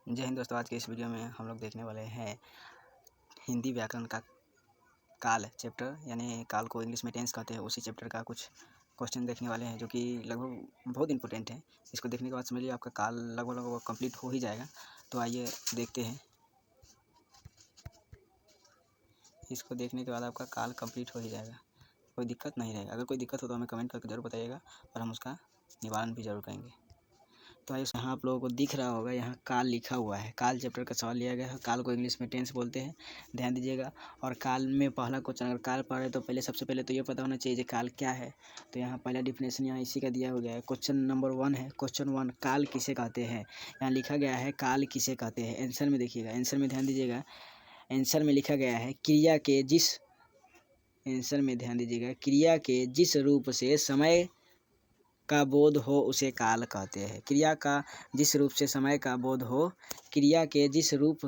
जय हिंद दोस्तों। आज के इस वीडियो में हम लोग देखने वाले हैं हिंदी व्याकरण का काल चैप्टर, यानी काल को इंग्लिश में टेंस कहते हैं, उसी चैप्टर का कुछ क्वेश्चन देखने वाले हैं जो कि लगभग बहुत इंपॉर्टेंट है। इसको देखने के बाद समझ लीजिए आपका काल लगभग कंप्लीट हो ही जाएगा। तो आइए देखते हैं। इसको देखने के बाद आपका काल कंप्लीट हो ही जाएगा, कोई दिक्कत नहीं रहेगा। अगर कोई दिक्कत हो तो हमें कमेंट करके ज़रूर बताइएगा और हम उसका निवारण भी ज़रूर करेंगे। तो यहाँ आप लोगों को दिख रहा होगा, यहाँ काल लिखा हुआ है। काल चैप्टर का सवाल लिया गया है। काल को इंग्लिश में टेंस बोलते हैं, ध्यान दीजिएगा। और काल में पहला क्वेश्चन, अगर काल पढ़ रहे तो पहले सबसे पहले तो ये पता होना चाहिए कि काल क्या है। तो यहाँ पहला डिफिनेशन यहाँ इसी का दिया हो गया है। क्वेश्चन नंबर 1 है। क्वेश्चन 1, काल किसे कहते हैं। यहाँ लिखा गया है काल किसे कहते हैं। आंसर में देखिएगा, आंसर में ध्यान दीजिएगा। आंसर में लिखा गया है क्रिया के जिस आंसर में ध्यान दीजिएगा, क्रिया के जिस रूप से समय का बोध हो उसे काल कहते हैं। क्रिया का जिस रूप से समय का बोध हो, क्रिया के जिस रूप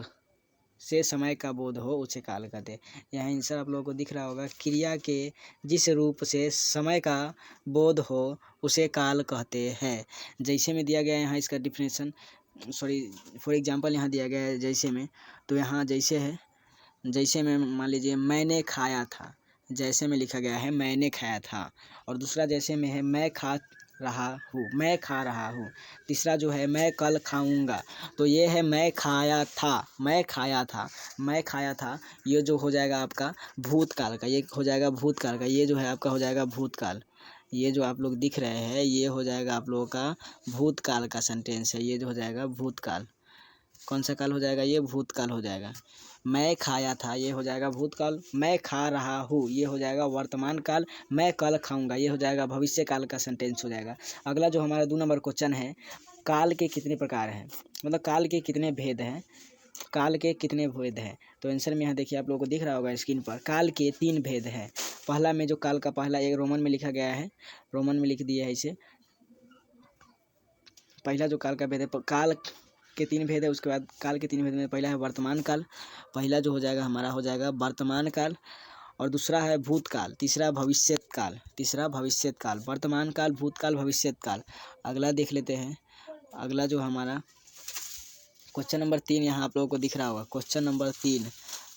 से समय का बोध हो उसे काल कहते हैं। यहाँ आंसर आप लोगों को दिख रहा होगा, क्रिया के जिस रूप से समय का बोध हो उसे काल कहते हैं। जैसे में दिया गया है यहाँ इसका डिफिनेशन, फॉर एग्जांपल यहाँ दिया गया है जैसे में। तो यहाँ जैसे है, जैसे में मान लीजिए मैंने खाया था, जैसे में लिखा गया है मैंने खाया था। और दूसरा जैसे में है मैं खा रहा हूँ, मैं खा रहा हूँ। तीसरा जो है मैं कल खाऊंगा। तो ये है मैं खाया था, मैं खाया था, मैं खाया था। ये जो हो जाएगा आपका भूतकाल का, ये हो जाएगा भूतकाल का। ये जो है आपका हो जाएगा भूतकाल। ये जो आप लोग दिख रहे हैं ये हो जाएगा आप लोगों का भूतकाल का सेंटेंस है। ये जो हो जाएगा भूतकाल, कौन सा काल हो जाएगा, ये भूतकाल हो जाएगा। मैं खाया था ये हो जाएगा भूतकाल। मैं खा रहा हूँ ये हो जाएगा वर्तमान काल। मैं कल खाऊंगा ये हो जाएगा भविष्य काल का सेंटेंस हो जाएगा। अगला जो हमारा 2 नंबर क्वेश्चन है, काल के कितने प्रकार हैं, मतलब काल के कितने भेद हैं। काल के कितने भेद हैं। तो आंसर में यहाँ देखिए आप लोगों को दिख रहा होगा स्क्रीन पर, काल के 3 भेद हैं। पहला में जो काल का पहला एक रोमन में लिखा गया है, रोमन में लिख दिया है इसे। पहला जो काल का भेद है, काल के 3 भेद है। उसके बाद काल के 3 भेद में पहला है वर्तमान काल, पहला जो हो जाएगा हमारा हो जाएगा वर्तमान काल। और दूसरा है भूतकाल, तीसरा भविष्यत काल, तीसरा भविष्यत काल। वर्तमान काल, भूतकाल, भविष्यत काल। अगला देख लेते हैं। अगला जो हमारा क्वेश्चन नंबर 3 यहाँ आप लोगों को दिख रहा होगा। क्वेश्चन नंबर 3,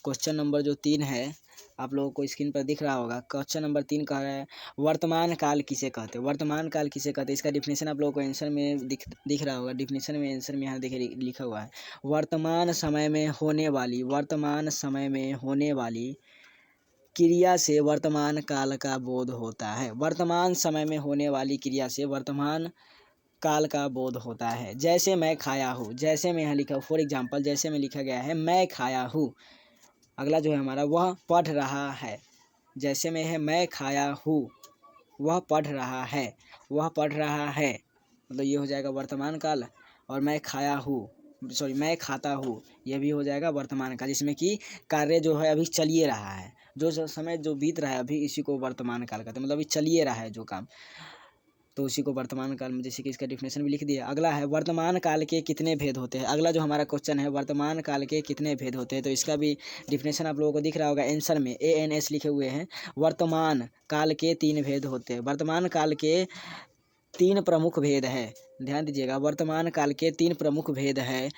क्वेश्चन नंबर जो 3 है आप लोगों को स्क्रीन पर दिख रहा होगा। क्वेश्चन नंबर 3 कह रहा है वर्तमान काल किसे कहते हैं। वर्तमान काल किसे कहते हैं, इसका डिफिनेशन आप लोगों को आंसर में दिख रहा होगा। डिफिनेशन में आंसर में यहाँ देखिए लिखा हुआ है, वर्तमान समय में होने वाली, वर्तमान समय में होने वाली क्रिया से वर्तमान काल का बोध होता है। वर्तमान समय में होने वाली क्रिया से वर्तमान काल का बोध होता है। जैसे मैं खाया हूँ, जैसे में यहाँ लिखा, फॉर एग्जाम्पल जैसे में लिखा गया है मैं खाया हूँ। अगला जो है हमारा वह पढ़ रहा है, जैसे में है मैं खाया हूँ, वह पढ़ रहा है, वह पढ़ रहा है। मतलब ये हो जाएगा वर्तमान काल। और मैं खाया हूँ, मैं खाता हूँ, यह भी हो जाएगा वर्तमान काल, जिसमें कि कार्य जो है अभी चलिए रहा है। जो समय जो बीत रहा है अभी, इसी को वर्तमान काल कहते हैं। मतलब अभी चलिए रहा है जो काम, तो उसी को वर्तमान काल में, जैसे कि इसका डिफिनेशन भी लिख दिया। अगला है वर्तमान काल के कितने भेद होते हैं। अगला जो हमारा क्वेश्चन है वर्तमान काल के कितने भेद होते हैं, तो इसका भी डिफिनेशन आप लोगों को दिख रहा होगा। आंसर में ANS लिखे हुए हैं। वर्तमान काल के 3 भेद होते हैं। वर्तमान काल के 3 प्रमुख भेद है, ध्यान दीजिएगा। वर्तमान काल के 3 प्रमुख भेद है।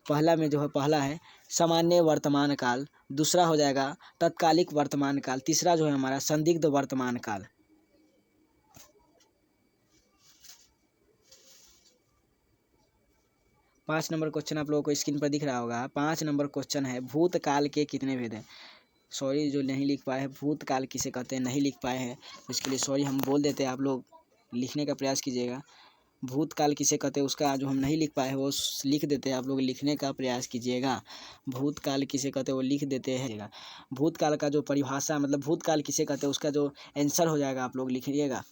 पहला में जो है, पहला है सामान्य वर्तमान काल, दूसरा हो जाएगा तत्कालिक वर्तमान काल, तीसरा जो है हमारा संदिग्ध वर्तमान काल। 5 नंबर क्वेश्चन आप लोगों को स्क्रीन पर दिख रहा होगा। 5 नंबर क्वेश्चन है भूतकाल के कितने भेद हैं। सॉरी जो नहीं लिख पाए हैं, भूतकाल किसे कहते हैं नहीं लिख पाए हैं, इसके लिए सॉरी हम बोल देते हैं। आप लोग लिखने का प्रयास कीजिएगा। भूतकाल किसे कहते हैं उसका जो हम नहीं लिख पाए हैं वो लिख देते हैं। आप लोग लिखने का प्रयास कीजिएगा। भूतकाल किसे कहते हैं वो लिख देते हैं। भूतकाल का जो परिभाषा, मतलब भूतकाल किसे कहते हैं उसका जो आंसर हो जाएगा आप लोग लिखिएगा।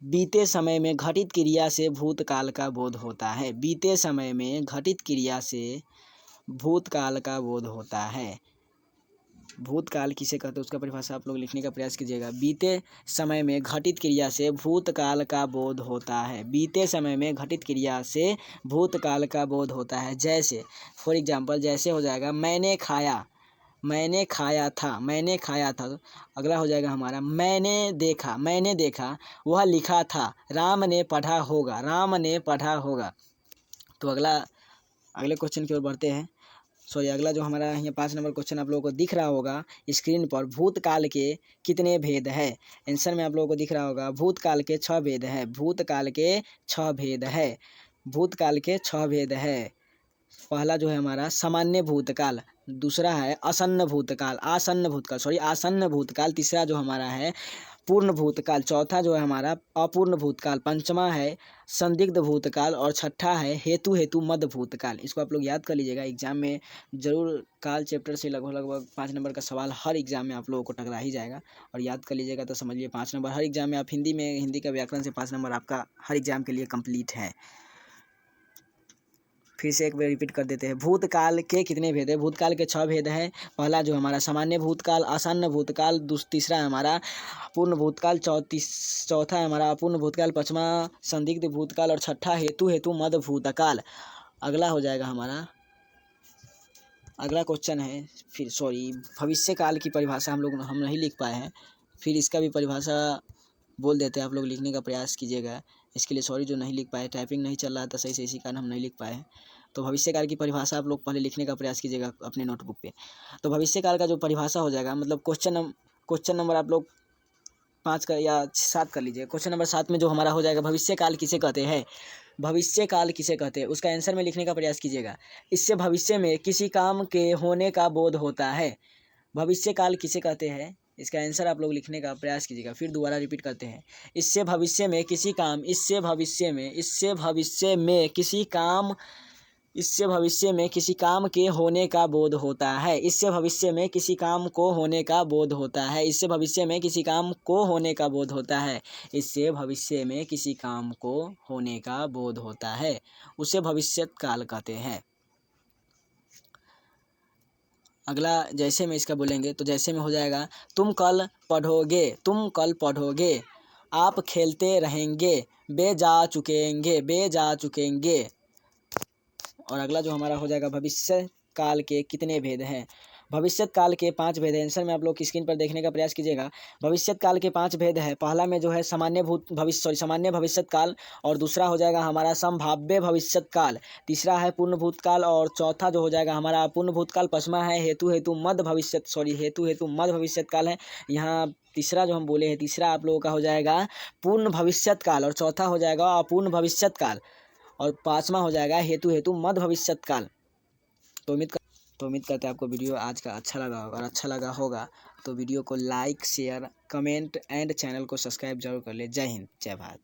बीते समय में घटित क्रिया से भूतकाल का बोध होता है। बीते समय में घटित क्रिया से भूतकाल का बोध होता है। भूतकाल किसे कहते हैं उसका परिभाषा आप लोग लिखने का प्रयास कीजिएगा। बीते समय में घटित क्रिया से भूतकाल का बोध होता है। बीते समय में घटित क्रिया से भूतकाल का बोध होता है। जैसे फॉर एग्जांपल जैसे हो जाएगा मैंने खाया, मैंने खाया था, मैंने खाया था। अगला हो जाएगा हमारा मैंने देखा, मैंने देखा, वह लिखा था, राम ने पढ़ा होगा, राम ने पढ़ा होगा। तो अगला अगले क्वेश्चन की ओर बढ़ते हैं। सॉरी, अगला जो हमारा यहाँ 5 नंबर क्वेश्चन आप लोगों को दिख रहा होगा स्क्रीन पर, भूतकाल के कितने भेद है। आंसर में आप लोगों को दिख रहा होगा भूतकाल के 6 भेद है। भूतकाल के 6 भेद है। भूतकाल के 6 भेद है। पहला जो है हमारा सामान्य भूतकाल, दूसरा है आसन्न भूतकाल, आसन्न भूतकाल, तीसरा जो हमारा है पूर्ण भूतकाल, चौथा जो है हमारा अपूर्ण भूतकाल, पंचमा है संदिग्ध भूतकाल और छठा है हेतु मध्य भूतकाल। इसको आप लोग याद कर लीजिएगा, एग्जाम में जरूर काल चैप्टर से लगभग 5 नंबर का सवाल हर एग्जाम में आप लोगों को टकरा ही जाएगा और याद कर लीजिएगा तो समझिए 5 नंबर हर एग्जाम में। आप हिंदी का व्याकरण से 5 नंबर आपका हर एग्जाम के लिए कंप्लीट है। फिर से एक बार रिपीट कर देते हैं, भूतकाल के कितने भेद है। भूतकाल के 6 भेद हैं। पहला जो हमारा सामान्य भूतकाल, आसन्न भूतकाल, तीसरा है हमारा पूर्ण भूतकाल, चौथा है हमारा अपूर्ण भूतकाल, पांचवा संदिग्ध भूतकाल और छठा हेतु मध्य भूतकाल। अगला हो जाएगा हमारा, अगला क्वेश्चन है फिर सॉरी भविष्य काल की परिभाषा हम नहीं लिख पाए हैं, फिर इसका भी परिभाषा बोल देते हैं, आप लोग लिखने का प्रयास कीजिएगा। इसके लिए सॉरी जो नहीं लिख पाए, टाइपिंग नहीं चल रहा था सही से, इसी कारण हम नहीं लिख पाए हैं। तो भविष्यकाल की परिभाषा आप लोग पहले लिखने का प्रयास कीजिएगा अपने नोटबुक पे। तो भविष्यकाल का जो परिभाषा हो जाएगा, मतलब क्वेश्चन नंबर आप लोग 5 का या 7 कर लीजिए। क्वेश्चन नंबर 7 में जो हमारा हो जाएगा भविष्यकाल किसे कहते हैं, भविष्यकाल किसे कहते हैं, उसका आंसर में लिखने का प्रयास कीजिएगा। इससे भविष्य में किसी काम के होने का बोध होता है। भविष्यकाल किसे कहते हैं, इसका आंसर आप लोग लिखने का प्रयास कीजिएगा। फिर दोबारा रिपीट करते हैं, इससे भविष्य में किसी काम के होने का बोध होता है। इससे भविष्य में किसी काम को होने का बोध होता है। इससे भविष्य में किसी काम को होने का बोध होता है। इससे भविष्य में किसी काम को होने का बोध होता है, उसे भविष्यत काल कहते हैं। अगला जैसे में इसका बोलेंगे तो जैसे में हो जाएगा, तुम कल पढ़ोगे, आप खेलते रहेंगे, वे जा चुकेंगे। और अगला जो हमारा हो जाएगा भविष्य काल के कितने भेद हैं। भविष्य काल के 5 भेद हैं। आंसर में आप लोग स्क्रीन पर देखने का प्रयास कीजिएगा। भविष्य काल के 5 भेद है। पहला में जो है सामान्य भविष्य काल, और दूसरा हो जाएगा हमारा संभाव्य भविष्य काल, तीसरा है पूर्ण भूतकाल और चौथा जो हो जाएगा हमारा अपूर्ण भूतकाल, पांचवा है हेतु मध्य भविष्य काल है। यहाँ तीसरा जो हम बोले हैं, तीसरा आप लोगों का हो जाएगा पूर्ण भविष्य काल और चौथा हो जाएगा अपूर्ण भविष्य काल और पांचवा हो जाएगा हेतु मध्य भविष्य काल। तो उम्मीद करते हैं आपको वीडियो आज का अच्छा लगा होगा, और अच्छा लगा होगा तो वीडियो को like, share, comment and channel को सब्सक्राइब जरूर कर ले। जय हिंद, जय भारत।